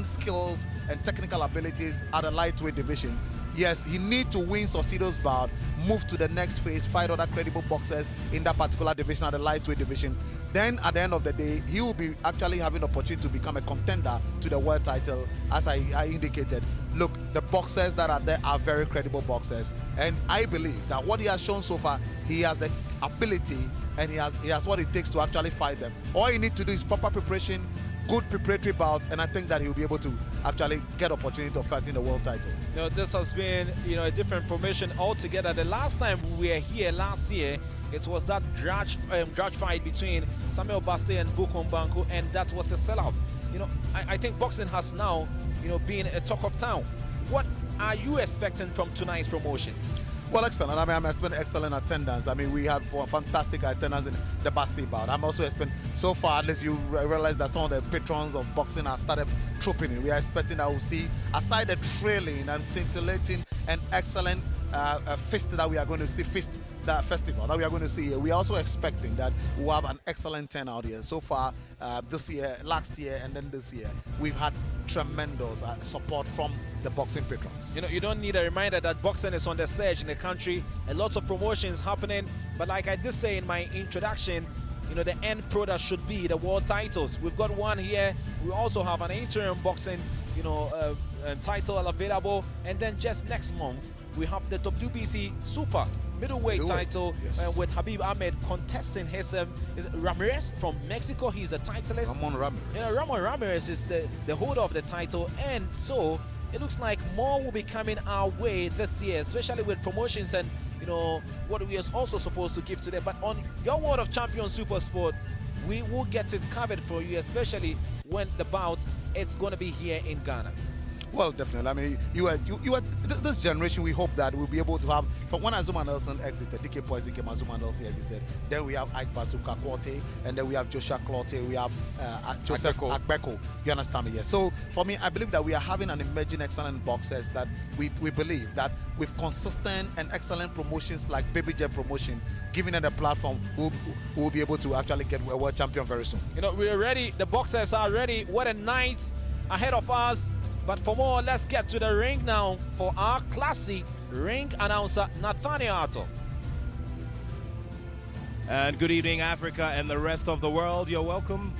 excellent skills and technical abilities at the lightweight division. Yes, he needs to win Saucedo's bout, move to the next phase, fight other credible boxers in that particular division, at the lightweight division. Then at the end of the day, he will be actually having the opportunity to become a contender to the world title, as I indicated. Look, the boxers that are there are very credible boxers, and I believe that what he has shown so far, he has the ability and he has what it takes to actually fight them. All you need to do is proper preparation, good preparatory bout, and I think that he'll be able to actually get opportunity of fighting the world title. This has been, a different formation altogether. The last time we were here last year, it was that grudge fight between Samuel Bastei and Bukom Banku, and that was a sellout. I think boxing has now, been a talk of town. What are you expecting from tonight's promotion? Well, excellent. I'm expecting excellent attendance. We had fantastic attendance in the Bastei bout. I'm also expecting, so far, at least you realize that some of the patrons of boxing have started trooping in. We are expecting that we'll see, aside the trailing and scintillating and excellent fist that we are going to see, that festival that we are going to see here, we are also expecting that we'll have an excellent turnout here. So far, this year, last year, and then this year, we've had tremendous support from the boxing patrons. You don't need a reminder that boxing is on the surge in the country. A lot of promotions happening, but like I did say in my introduction, the end product should be the world titles. We've got one here. We also have an interim boxing, title available, and then just next month we have the WBC Super middleweight title, yes, with Habib Ahmed contesting his Ramirez from Mexico. He's a titleist. Ramon Ramirez. Ramon Ramirez is the holder of the title, and so it looks like more will be coming our way this year, especially with promotions and what we are also supposed to give to them. But on your World of Champions Super Sport, we will get it covered for you, especially when the bout it's going to be here in Ghana. Well, definitely. This generation, we hope that we'll be able to have, from when Azuma Nelson exited, DK Poison came, Azuma Nelson exited, then we have Ike Basuka Quaye, and then we have Joshua Clotte, we have Joseph Agbeko. You understand me? Yes. So for me, I believe that we are having an emerging excellent boxers that we believe that with consistent and excellent promotions like Baby Jet promotion, giving it a platform, we'll be able to actually get a world champion very soon. We're ready. The boxers are ready. What a night ahead of us. But for more, let's get to the ring now for our classy ring announcer, Nathaniel Atto. And good evening, Africa and the rest of the world. You're welcome.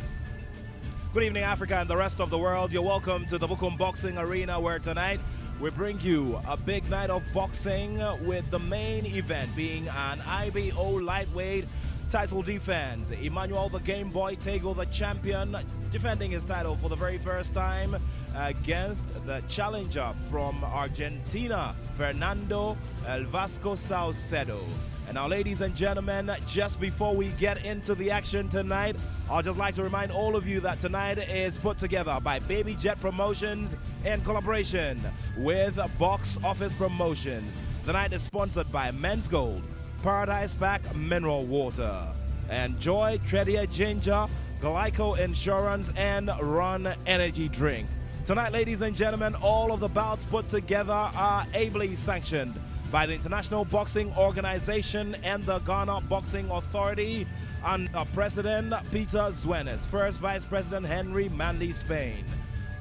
Good evening, Africa and the rest of the world. You're welcome to the Bukom Boxing Arena, where tonight we bring you a big night of boxing, with the main event being an IBO lightweight title defense. Emmanuel the Game Boy Tego, the champion, defending his title for the very first time against the challenger from Argentina, Fernando El Vasco Saucedo. And now, ladies and gentlemen, just before we get into the action tonight, I'd just like to remind all of you that tonight is put together by Baby Jet Promotions in collaboration with Box Office Promotions. The night is sponsored by Men's Gold, Paradise Pack Mineral Water, and Joy Tredia Ginger, Glyco Insurance, and Run Energy Drink. Tonight, ladies and gentlemen, all of the bouts put together are ably sanctioned by the International Boxing Organization and the Ghana Boxing Authority under President Peter Zwenes, First Vice President Henry Manley Spain,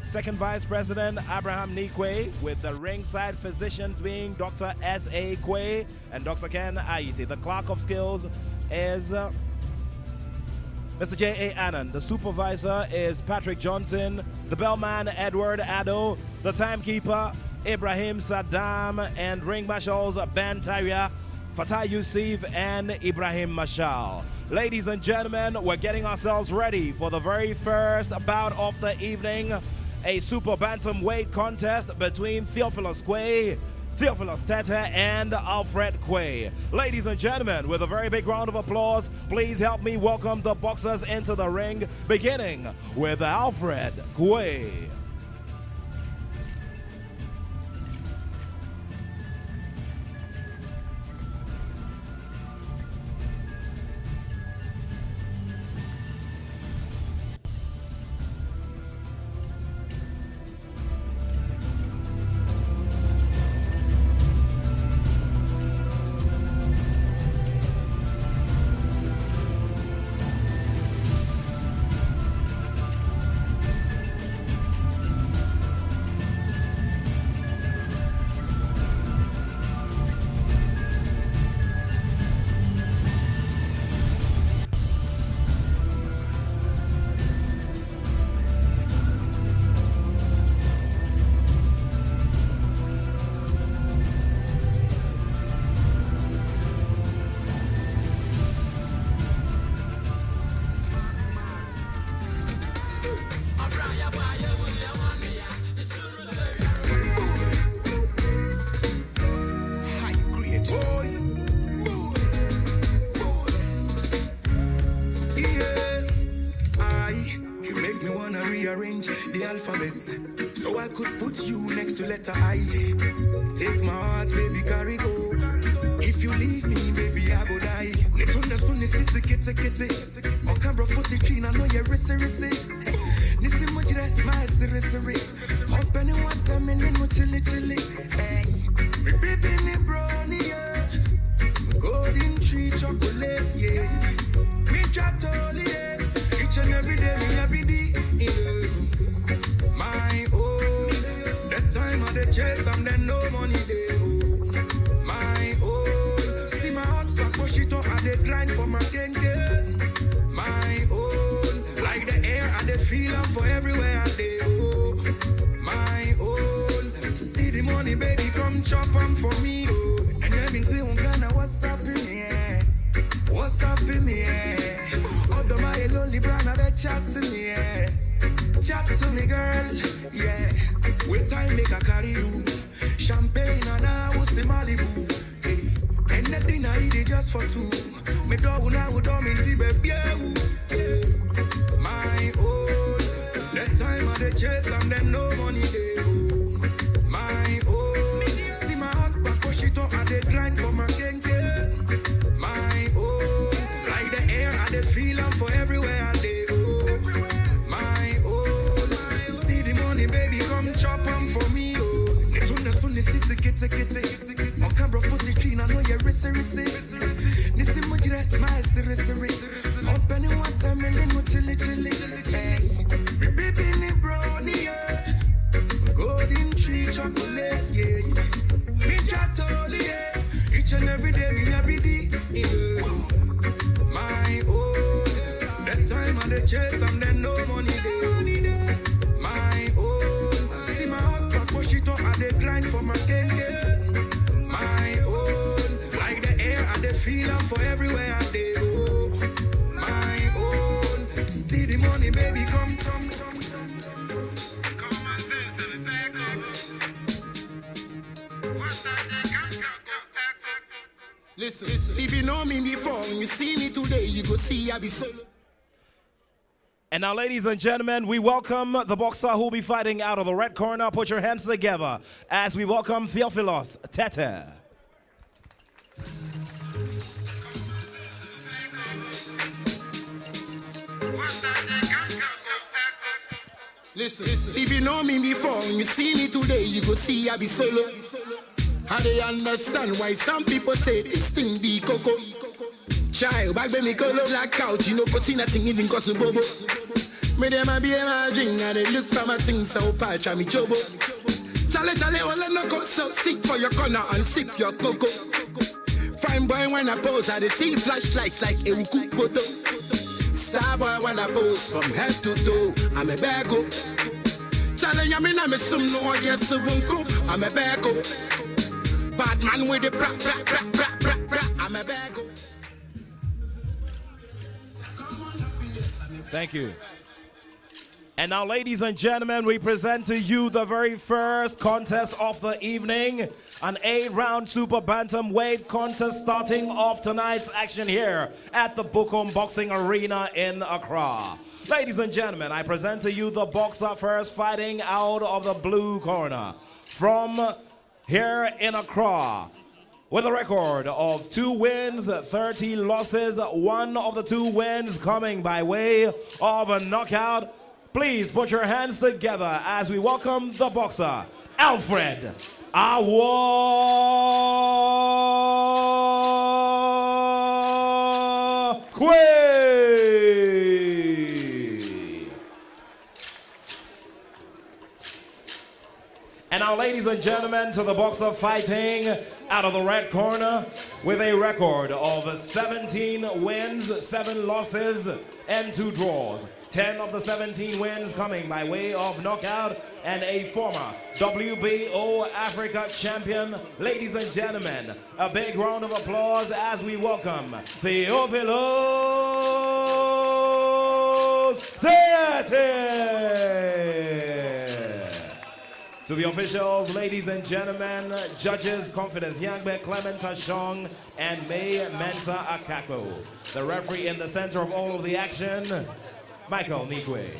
Second Vice President Abraham Nikwe, with the ringside physicians being Dr. S.A. Quaye and Dr. Ken Aiti. The Clerk of Skills is Mr. J.A. Annan. The supervisor is Patrick Johnson. The bellman, Edward Addo. The timekeeper, Ibrahim Saddam. And ring marshals, Ben Tyria, Fatah Yusuf, and Ibrahim Mashal. Ladies and gentlemen, we're getting ourselves ready for the very first bout of the evening. A super bantamweight contest between Theophilus Quaye, Theophilus Tetteh, and Alfred Quaye. Ladies and gentlemen, with a very big round of applause, please help me welcome the boxers into the ring, beginning with Alfred Quaye. alphabets, so I could put you next to letter I. Take my heart, baby, carry go. If you leave me, baby, I go die. Netunda sunni sisi kete kete. O cambro footy clean, I know you're risi. Nisi mujira smile siri. Up anyone coming in no chili. Hey, me baby me brownie, yeah. Golden tree chocolate, yeah. Me chatoli, yeah. Each and every day, me happy day, yeah. My own, that time of the chase, I'm then no money day, oh. My own, see my heart back, push it up, I dey grind for my gang. My own, like the air, I dey feel am for everywhere I dey, oh. My own, see the money, baby, come chop am for me, oh. And everything Ghana, what's up in me, yeah? What's up in me, yeah? Although my lonely brand, I bet chat to me, yeah. Chat to me, girl, yeah. With time, make I carry you. Champagne and I was the Malibu, hey. And the dinner I eat it just for two. Me dog now would come in Tibet, yeah. My own, that time of the chase, I'm then no money day. My own, see my heart back, push it up, I dey grind for my gang. My own, like the air, I dey feel am for everywhere I dey. My own, see the money, baby, come chop am for me, oh. Netunda sunni sisi kete. O cambro footy clean, I know you're risi. Nisi mujira smile siri. Up anyone coming in no chili. Hey, me baby me brownie, yeah. Golden tree chocolate, yeah. Me chatoli, yeah. Each and every day, me happy day, yeah. My own, that time of the chase, I'm then no money day. My own, see my heart back, push it up, I dey grind for my gang. My own, like the air, I dey feel am for everywhere I dey. My own, see the money, baby, come. Listen, if you know me before, when you see me today, you go see I be solo. And now, ladies and gentlemen, we welcome the boxer who will be fighting out of the red corner. Put your hands together as we welcome Theophilus Tetteh. Listen, if you know me before, when you see me today, you go see I be solo. How they understand why some people say this thing be coco. Child, back when me color black out, you know, cause see nothing even cause a bobo. Me dem a be my drink, and they look for my things so patch and me chobo. Chale, all I know come so sick for your corner and sip your cocoa. Fine boy when I pose, I they see flashlights like a cook photo. Star boy when I pose from head to toe, I'm a back up. Chale, yamin I'm a sum no one gets a bunko, I'm a back up. Bad man with the bra, I'm a back up. Thank you. And now, ladies and gentlemen, we present to you the very first contest of the evening. An 8-round super bantamweight contest starting off tonight's action here at the Bukom Boxing Arena in Accra. Ladies and gentlemen, I present to you the boxer first fighting out of the blue corner. From here in Accra, with a record of 2 wins, 30 losses, one of the 2 wins coming by way of a knockout. Please put your hands together as we welcome the boxer, Alfred Quaye. And now, ladies and gentlemen, to the boxer fighting out of the red corner with a record of 17 wins, 7 losses, and 2 draws. 10 of the 17 wins coming by way of knockout, and a former WBO Africa champion. Ladies and gentlemen, a big round of applause as we welcome Theophilus Tetteh. To the officials, ladies and gentlemen, judges, Confidence Yangbe, Clement Tashong, and May Mensa Akako. The referee in the center of all of the action, Michael Nikwe.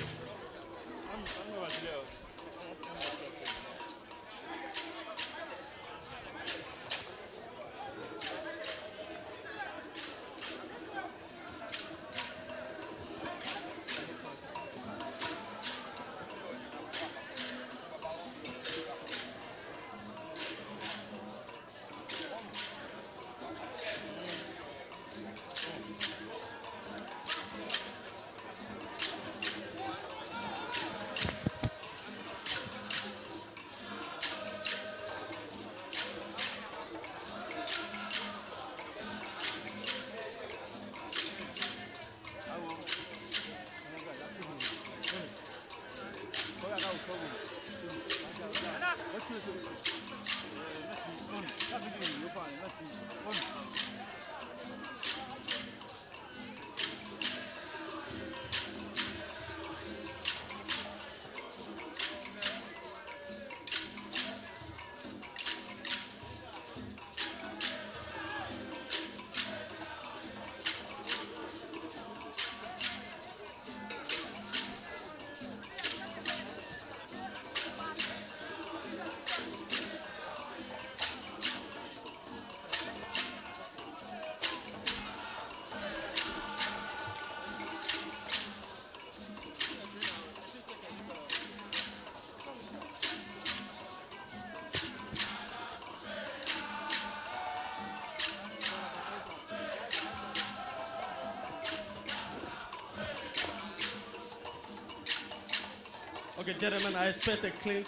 Okay, gentlemen, I expect a clean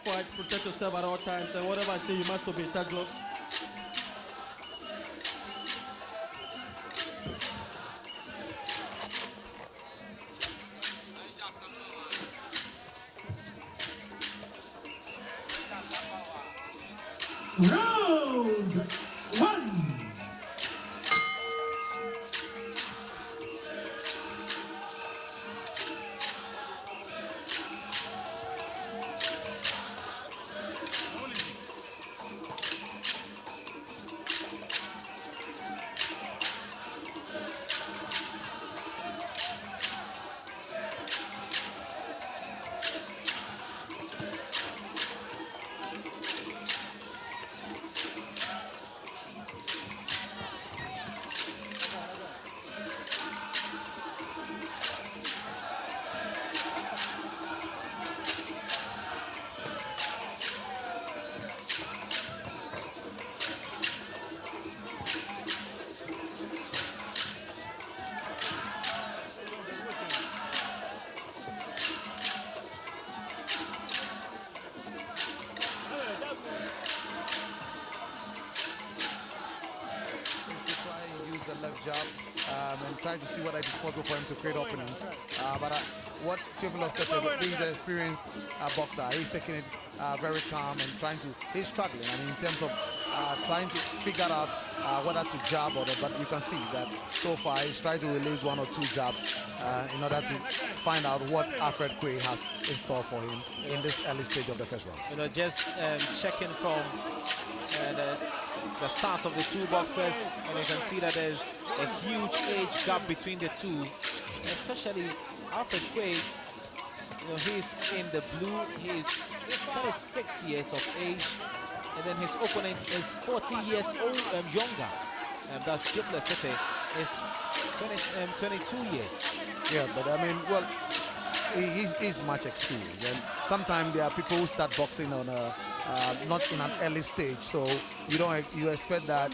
fight. Protect yourself at all times, and whatever I say, you must obey. Touch gloves. Round one. Job and try to see what I possible for him to create openings. But what Theophilus Tetteh, being the experienced boxer, he's taking it very calm and he's struggling. I mean, in terms of trying to figure out whether to jab or not. But you can see that so far he's trying to release one or two jabs in order to find out what Alfred Quaye has in store for him in this early stage of the first round. You know, just checking from the stance of the two boxers, and you can see that there's a huge age gap between the two, especially Alfred Quaye. You know, he's in the blue, he's 36 years of age, and then his opponent is 40 years old and younger, and that's Theophilus Tetteh is 22 years. Yeah, but I mean, well, he's much experienced, and sometimes there are people who start boxing on not in an early stage, so you expect that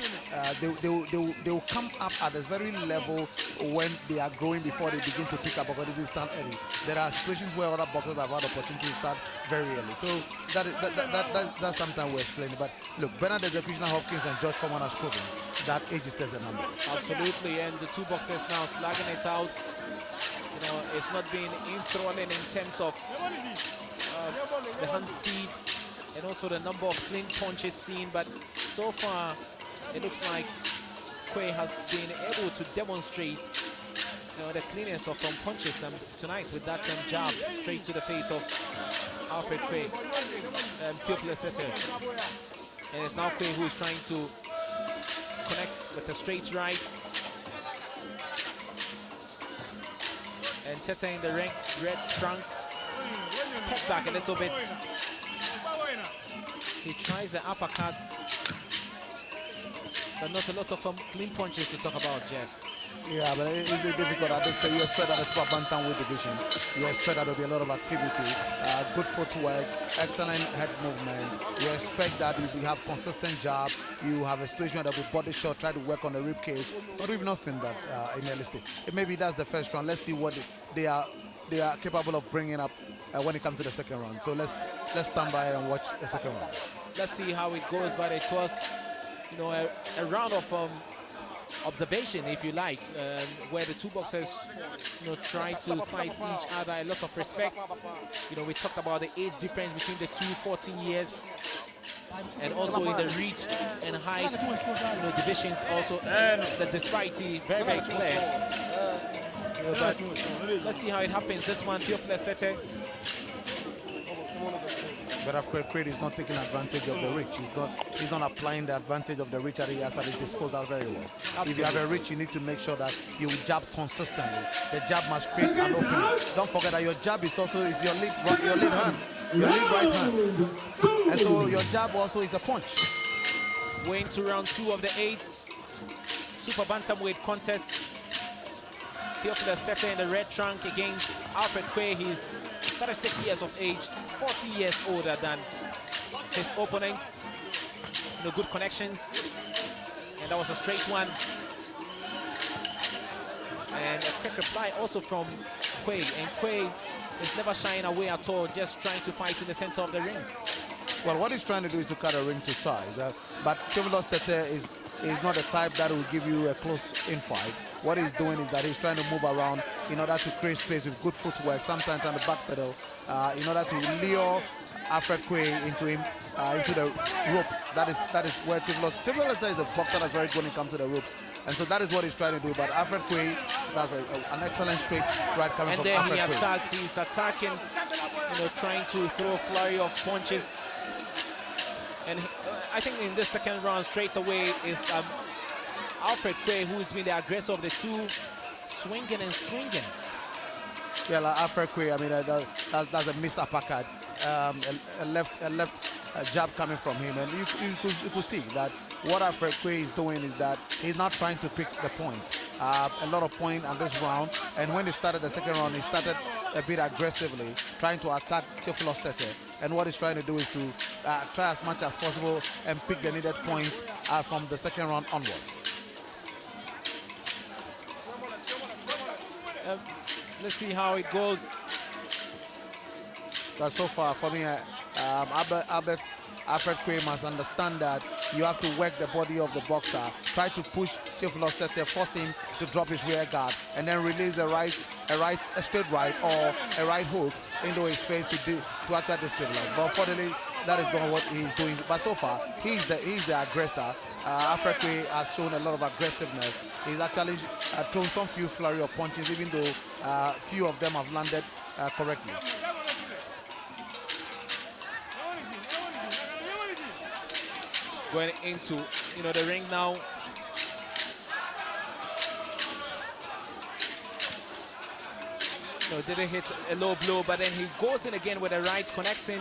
they will come up at a very level when they are growing before they begin to pick up. But if they start early, there are situations where other boxers have had opportunity to start very early. So that's sometimes we explain it. But look, Bernard Executioner Hopkins and George Foreman has proven that age is just a number. Absolutely, and the two boxers now slugging it out. You know, it's not being enthralling in terms of the hand speed and also the number of clean punches seen, but so far it looks like Quaye has been able to demonstrate, you know, the cleanness of punches tonight with that jab straight to the face of Alfred Quaye, Theophilus Tetteh. And it's now Quaye who is trying to connect with a straight right. And Tetteh in the red trunk, pop back a little bit. He tries the uppercut, but not a lot of clean punches to talk about, Jeff. Yeah, but it's difficult. I think you expect that it's bantamweight division. You expect that there'll be a lot of activity, good footwork, excellent head movement. You expect that if you have consistent jab, you have a situation that with body shot, try to work on the rib cage. But we've not seen that in early stage. Maybe that's the first round. Let's see what they are capable of bringing up when it comes to the second round. So let's stand by and watch the second round. Let's see how it goes. But it was, you know, a round of observation, if you like, where the two boxers, try to size each other. A lot of respect. We talked about the age difference between the two, 14 years, and also in the reach and height, divisions. Also, the disparity very, very clear. But let's see how it happens. This one, Theophilus Tetteh. But Alfred is not taking advantage of the reach. He's not applying the advantage of the reach that he has at his disposal very well. Absolutely. If you have a reach, you need to make sure that you jab consistently. The jab must create an opening. Don't forget that your jab is also your lead hand, your lead right hand. And so your jab also is a punch. We're into round 2 of the 8 super bantamweight contest. Theophilus Tetteh in the red trunk against Alfred Quaye. He's 36 years of age, 40 years older than his opponent. Good connections, and that was a straight one. And a quick reply also from Quaye, and Quaye is never shying away at all, just trying to fight in the center of the ring. Well, what he's trying to do is to cut a ring to size, but Theophilus Tetteh is not the type that will give you a close in-fight. What he's doing is that he's trying to move around in order to create space with good footwork, sometimes on the back pedal, in order to lure Alfred Quaye into the rope. That is where Theophilus is a boxer that's very good when it comes to the ropes. And so that is what he's trying to do. But Alfred Quaye, that's an excellent straight right coming from Alfred Quaye. And then he attacks, he's attacking, trying to throw a flurry of punches. And I think in this second round, straight away, is Alfred Quaye, who's been the aggressor of the two, swinging and swinging. Yeah, like Alfred Quaye, I mean, that's a missed uppercut, a left jab coming from him. And you could see that what Alfred Quaye is doing is that he's not trying to pick the points. A lot of points on this round. And when he started the second round, he started a bit aggressively, trying to attack Theophilus Tetteh. And what he's trying to do is to try as much as possible and pick the needed points from the second round onwards. Let's see how it goes. But so far, for me, Alfred Quaye must understand that you have to work the body of the boxer, try to push Theophilus Tetteh, force him to drop his rear guard, and then release a straight right or a right hook into his face to attack the stabilize. But unfortunately, that is not what he's doing. But so far, he's the aggressor. Alfred Quaye has shown a lot of aggressiveness. He's actually thrown some few flurry of punches, even though few of them have landed correctly. Going into the ring now. Didn't hit a low blow, but then he goes in again with a right connecting.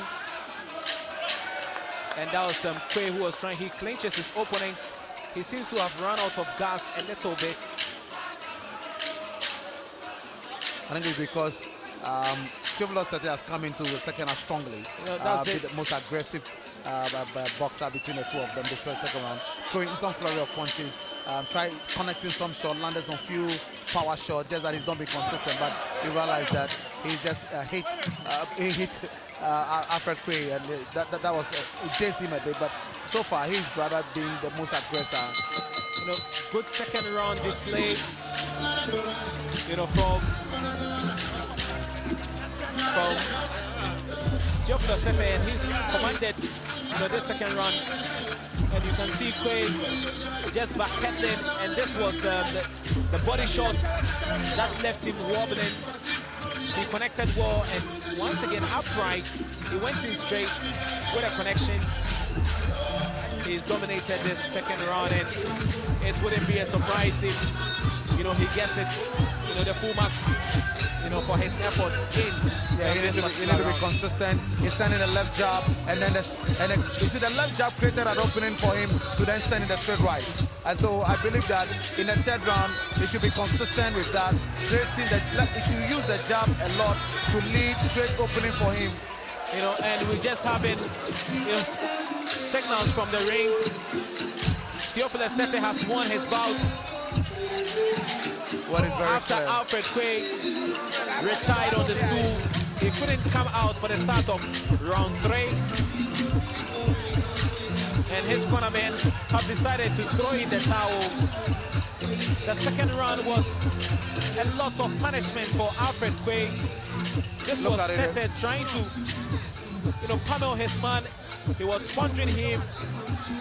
And that was Quaye who was trying. He clinches his opponent. He seems to have run out of gas a little bit. I think it's because Theophilus Tetteh has come into the second half strongly. The most aggressive boxer between the two of them this second round, throwing some flurry of punches, try connecting some shot, landed some few power shots, just that he's not been consistent. But he realized that he just hit Alfred Quaye, and that was it dazed him a bit. But so far, he's rather being the most aggressor. Good second round display. From Theophilus Tetteh, and he's commanded this second round, and you can see Quaye just backhanded, and this was the body shot that left him wobbling. He connected well, and once again upright, he went in straight with a connection. He's dominated this second round, and it wouldn't be a surprise if he gets it, the full marks, for his effort in. Yeah, he need to be consistent. He's sending a left jab, and then you see the left jab created an opening for him to then send in the straight right. And so I believe that in the third round, he should be consistent with that. He should use the jab a lot to lead straight opening for him. And we just having signals from the ring. Theophilus Tetteh has won his bout. After clear. Alfred Quaye retired on the stool, he couldn't come out for the start of round 3. And his cornermen have decided to throw in the towel. The second round was a lot of punishment for Alfred Quaye. This Look was at it. Tetteh trying to, pummel his man. He was pondering him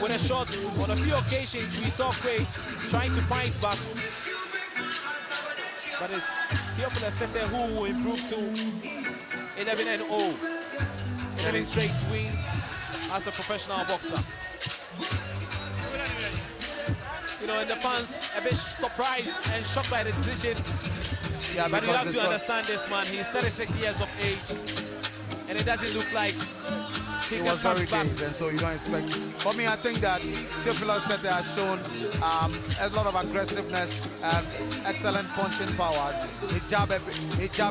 with a shot. On a few occasions, we saw Quaye trying to fight back. But it's Theophilus Tetteh who improved to 11-0. 11 straight wins as a professional boxer. And the fans a bit surprised and shocked by the decision. Yeah, but you have because to understand this man. He's 36 years of age, and it doesn't look like he it can was very come back. dangerous, and so you don't expect. For me, I think that Theophilus Tetteh has shown a lot of aggressiveness and excellent punching power. He jab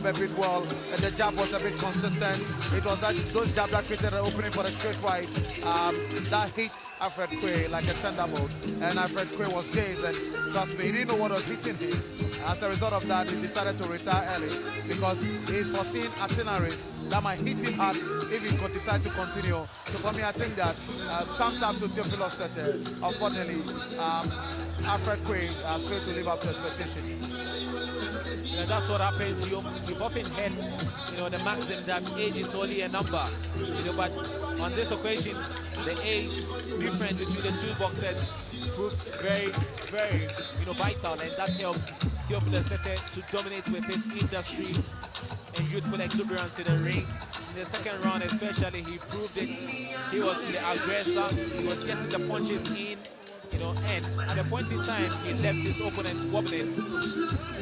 a bit well, and the jab was a bit consistent. It was those jabs that created an opening for the straight right that hit Alfred Quaye like a thunderbolt, and Alfred Quaye was dazed, and trust me, he didn't know what was hitting him. As a result of that, he decided to retire early because he's foreseeing itineraries that might hit him hard if he could decide to continue. So for me, I think that thumbs up to Theophilus Tetteh. Unfortunately, Alfred Quaye has failed to live up to expectations. That's what happens. You've often heard, the maxim that age is only a number. But on this occasion, the age difference between the two boxers proved very, very, vital, and that helped Theophilus Tetteh to dominate with his industry and youthful exuberance in the ring. In the second round, especially, he proved it. He was the aggressor. He was getting the punches in. And at a point in time, he left his opponent wobbling.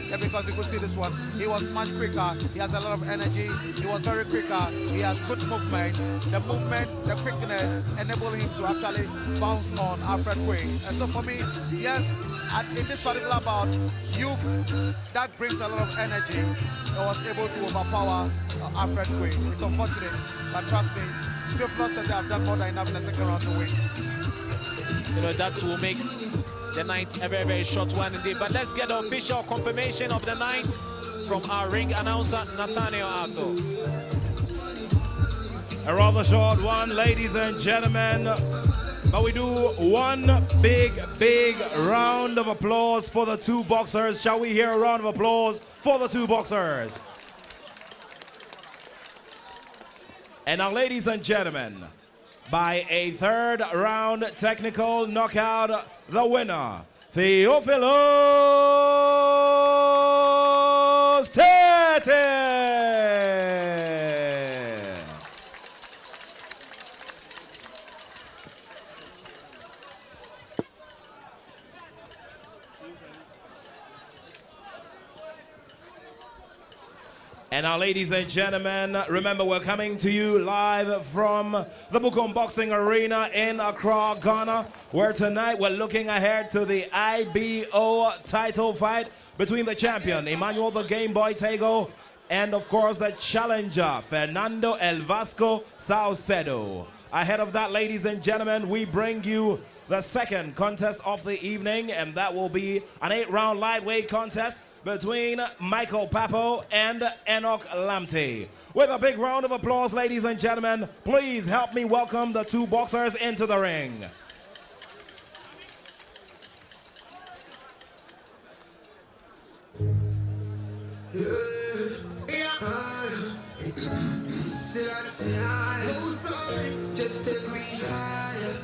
Yeah, because you could see this one. He was much quicker. He has a lot of energy. He was very quicker. He has good movement. The movement, the quickness enabled him to actually bounce on Alfred Quaye. And so for me, yes, in this particular bout, youth that brings a lot of energy, was able to overpower Alfred Quaye. It's unfortunate, but trust me, Theophilus Tetteh have done more than enough in the second round to win. That will make the night a very, very short one indeed. But let's get the official confirmation of the night from our ring announcer, Nathaniel Arto. A rather short one, ladies and gentlemen. But we do one big, big round of applause for the two boxers. Shall we hear a round of applause for the two boxers? And now, ladies and gentlemen, by a third round technical knockout, the winner, Theophilus Tetteh. And now, ladies and gentlemen, remember we're coming to you live from the Bukom Boxing Arena in Accra, Ghana, where tonight we're looking ahead to the IBO title fight between the champion, Emmanuel the Game Boy Tego, and of course the challenger, Fernando El Vasco Saucedo. Ahead of that, ladies and gentlemen, we bring you the second contest of the evening, and that will be an 8-round lightweight contest between Michael Papo and Enoch Lamptey. With a big round of applause, ladies and gentlemen, please help me welcome the two boxers into the ring. Just take me higher.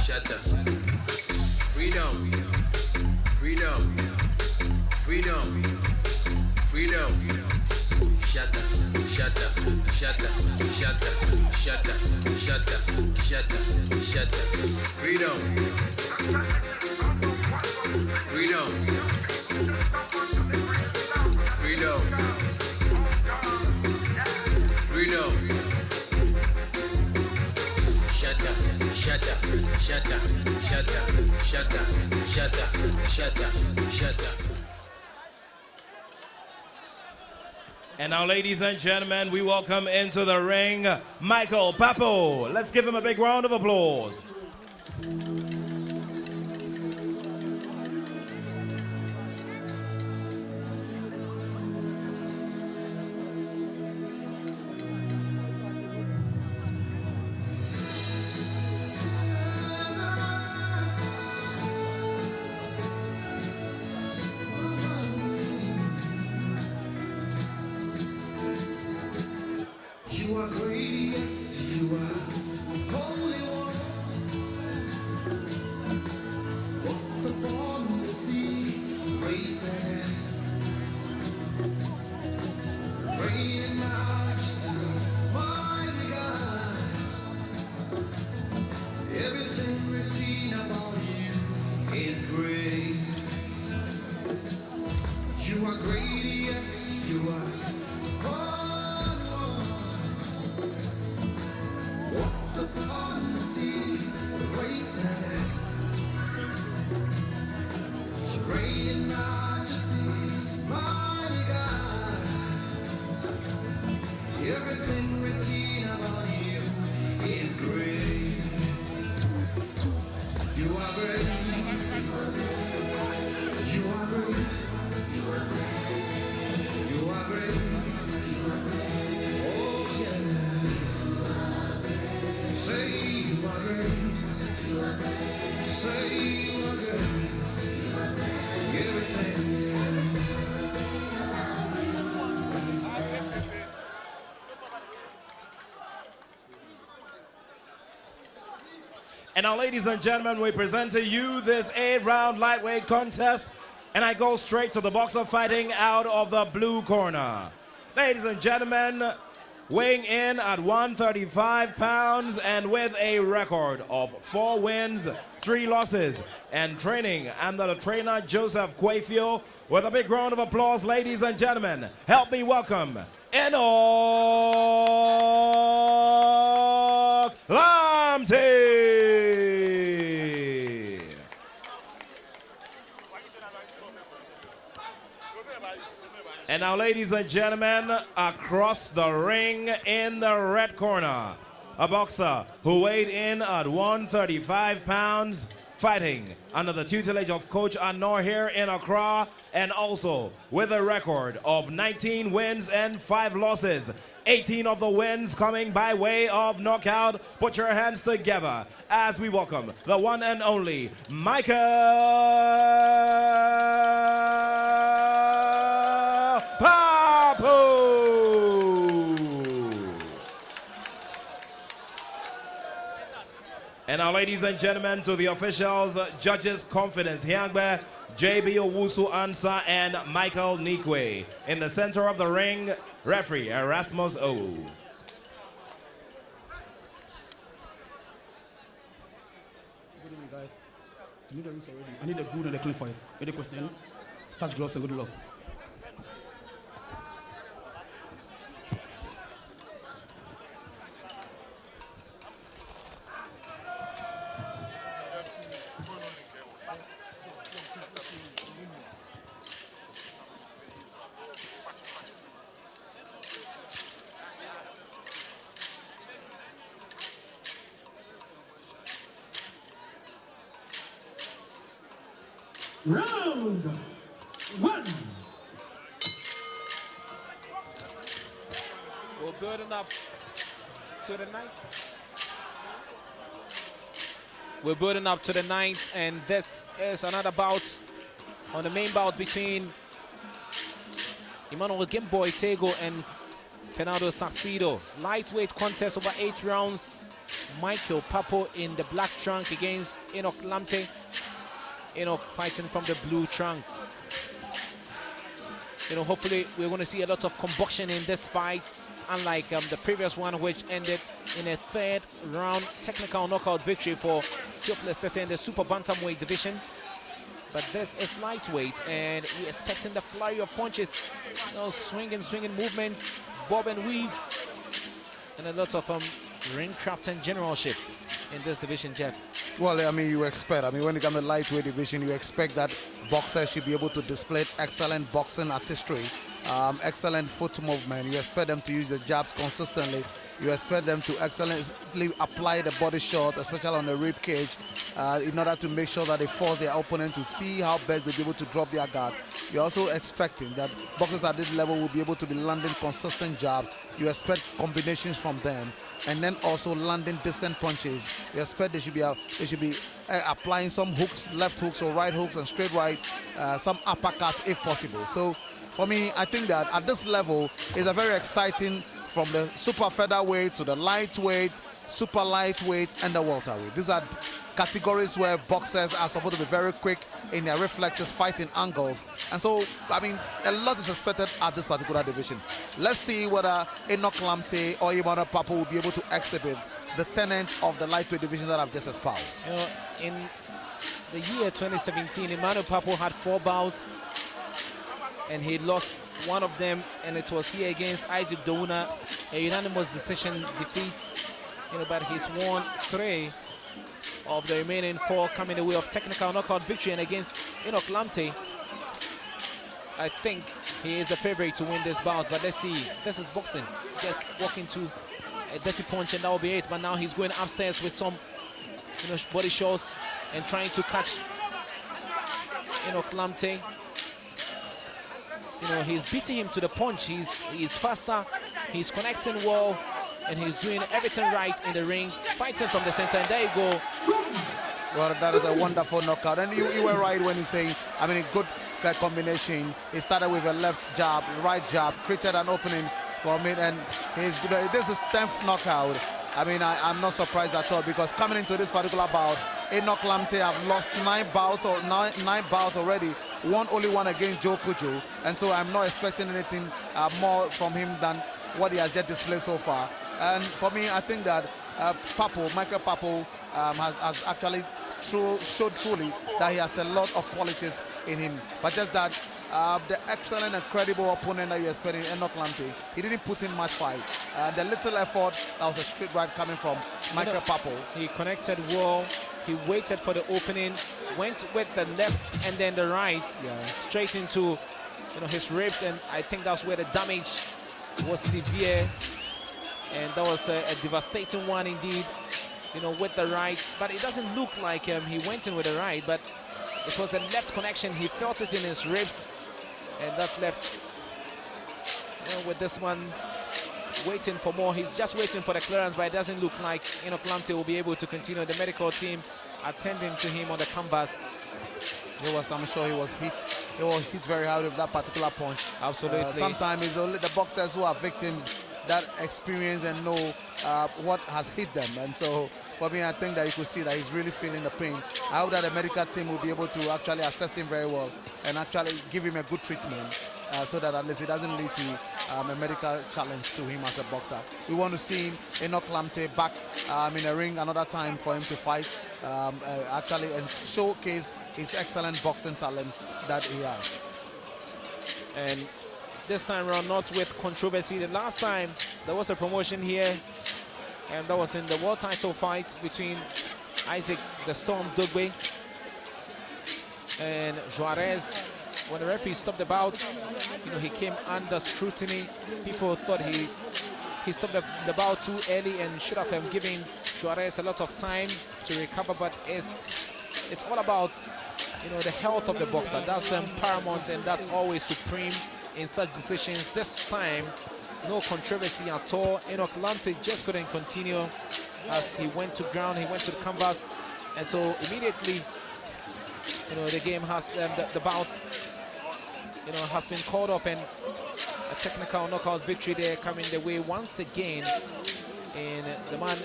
Shut up. Freedom. Shut up. Freedom. Freedom. Freedom. Freedom. Shut up. Shut up. Shut up. Shut up. Shut up. Shut up. Shut up. Shut up. And now, ladies and gentlemen, we welcome into the ring Michael Papo. Let's give him a big round of applause. You are great, yes, you are holy one. Walked upon the sea, raised the hand. Reign in majesty, mighty God. Everything routine about you is great. You are great, yes, you are holy one. Walked upon the sea, raised the hand. You reign in majesty, mighty God. Everything routine about you is great. You are great. You are great. You are great. Oh yeah. Say you are great. Say you are great. Everything, yeah. And now, ladies and gentlemen, we present to you this 8-round lightweight contest. And I go straight to the boxer fighting out of the blue corner. Ladies and gentlemen, weighing in at 135 pounds and with a record of 4 wins, 3 losses, and training under the trainer Joseph Quaye. With a big round of applause, ladies and gentlemen, help me welcome Enoch Lamte. And now, ladies and gentlemen, across the ring in the red corner, a boxer who weighed in at 135 pounds, fighting under the tutelage of Coach Anor here in Accra, and also with a record of 19 wins and 5 losses. 18 of the wins coming by way of knockout. Put your hands together as we welcome the one and only Michael Papo. And now, ladies and gentlemen, to the officials, judges' confidence, Hyangbe, JB Owusu Ansa, and Michael Nikwe. In the center of the ring, referee Erasmus O. Good evening, guys. You need the rings already. I need a good and a clean fight. Any question? Touch gloves and good luck. Round 1. We're building up to the ninth. We're building up to the ninth, and this is another bout on the main bout between Emmanuel Gimboy Tego and Fernando Sacido. Lightweight contest over 8 rounds. Michael Papo in the black trunk against Enoch Lamte. Enoch fighting from the blue trunk. Hopefully we're going to see a lot of combustion in this fight. unlike the previous one, which ended in a third round technical knockout victory for Theophilus Tetteh in the super bantamweight division. But this is lightweight, and we're expecting the flurry of punches, swinging movement, bob and weave, and a lot of ring craft and generalship in this division, Jeff. Well, I mean, you expect, when it comes to lightweight division, you expect that boxers should be able to display excellent boxing artistry, excellent foot movement. You expect them to use the jabs consistently. You expect them to excellently apply the body shot, especially on the rib cage, in order to make sure that they force their opponent to see how best they'll be able to drop their guard. You're also expecting that boxers at this level will be able to be landing consistent jabs. You expect combinations from them, and then also landing decent punches. You expect they should be applying some hooks, left hooks or right hooks and straight right, some uppercuts if possible. So for me, I think that at this level is a very exciting, from the super featherweight to the lightweight, super lightweight, and the welterweight. These are categories where boxers are supposed to be very quick in their reflexes, fighting angles. And so, I mean, a lot is expected at this particular division. Let's see whether Enoch Lamte or Emmanuel Papo will be able to exhibit the tenets of the lightweight division that I've just espoused. In the year 2017, Emmanuel Papo had 4 bouts, and he lost one of them, and it was here against Isaac Douna, a unanimous decision defeat. But he's won 3 of the remaining 4, coming the way of technical knockout victory. And against Enoch Lamte, I think he is the favorite to win this bout. But let's see, this is boxing. Just walk into a dirty punch and that will be it. But now he's going upstairs with some body shots and trying to catch Enoch Lamte. He's beating him to the punch. He's faster, he's connecting well, and he's doing everything right in the ring, fighting from the center. And there you go. Well, that is a wonderful knockout. And you were right when you say, a good combination. He started with a left jab, right jab, created an opening for him, and this is 10th knockout. I'm not surprised at all, because coming into this particular bout, Enoch Lamte have lost 9 bouts already. Only one against Joe Kujo, and so I'm not expecting anything more from him than what he has just displayed so far. And for me, I think that Michael Papo has actually showed truly that he has a lot of qualities in him. But just that the excellent and credible opponent that you're expecting, Enoch Lamte, he didn't put in much fight. The little effort, that was a straight right coming from Michael Papo. He connected well. He waited for the opening, went with the left and then the right, straight into his ribs, and I think that's where the damage was severe, and that was a devastating one indeed, with the right. But it doesn't look like he went in with the right, but it was the left connection. He felt it in his ribs, and that left, with this one waiting for more. He's just waiting for the clearance, but it doesn't look like Enoch Lamte will be able to continue. The medical team attending to him on the canvas. I'm sure he was hit. He was hit very hard with that particular punch. Absolutely. Sometimes it's only the boxers who are victims that experience and know what has hit them. And so for me, I think that you could see that he's really feeling the pain. I hope that the medical team will be able to actually assess him very well and actually give him a good treatment, so that at least it doesn't lead to a medical challenge to him as a boxer. We want to see him, Enoch Lamte, back in a ring another time for him to fight, actually, and showcase his excellent boxing talent that he has. And this time around, not with controversy. The last time there was a promotion here, and that was in the world title fight between Isaac the Storm Dugbe and Juarez. When the referee stopped the bout, he came under scrutiny. People thought he stopped the bout too early and should have given Juarez a lot of time to recover. But it's all about the health of the boxer. That's paramount, and that's always supreme in such decisions. This time, no controversy at all. Enoch Lamte just couldn't continue as he went to ground. He went to the canvas, and so immediately, the game has the bout. Has been called up, and a technical knockout victory there coming the way once again. And the man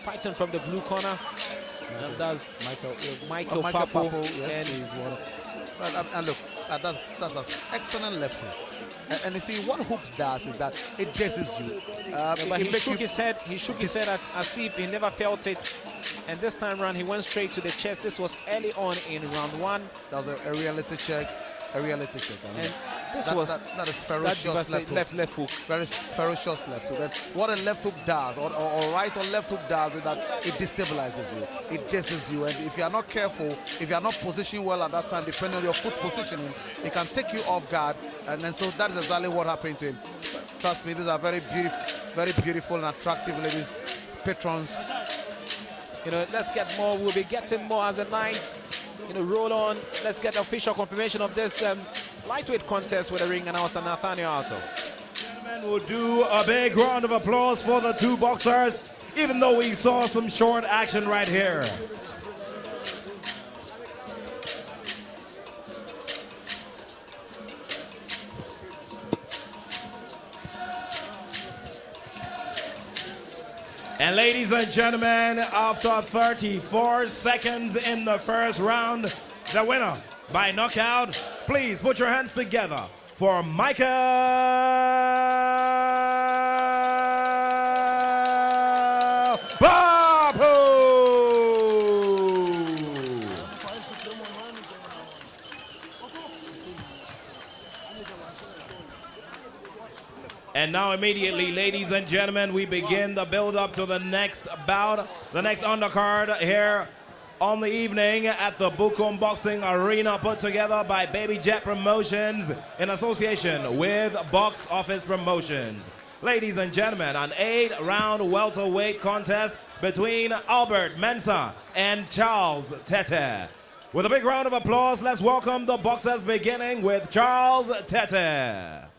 fighting from the blue corner, and that's Michael Papo. Yes, and he's one. And look, that's an excellent left hook. And you see, what hooks does is that it dazes you. But he shook his head. He shook his head as if he never felt it. And this time round, he went straight to the chest. This was early on in round 1. That was a reality check. A reality check. I mean, And this that is ferocious left hook. Very ferocious left hook. And what a left hook does, or right or left hook does, is that it destabilizes you. It dazes you. And if you are not careful, if you are not positioned well at that time, depending on your foot positioning, it can take you off guard. And so that is exactly what happened to him. Trust me, these are very beautiful and attractive ladies, patrons. You know, let's get more. We'll be getting more as the night, you know, roll on. Let's get official confirmation of this lightweight contest with the ring announcer Nathaniel Alto. Gentlemen, we'll do a big round of applause for the 2 boxers, even though we saw some short action right here. And ladies and gentlemen, after 34 seconds in the first round, the winner by knockout, please put your hands together for Michael Babu! And now immediately, ladies and gentlemen, we begin the build-up to the next bout, the next undercard here on the evening at the Bukum Boxing Arena, put together by Baby Jet Promotions in association with Box Office Promotions. Ladies and gentlemen, an 8-round welterweight contest between Albert Mensah and Charles Tetteh. With a big round of applause, let's welcome the boxers, beginning with Charles Tetteh.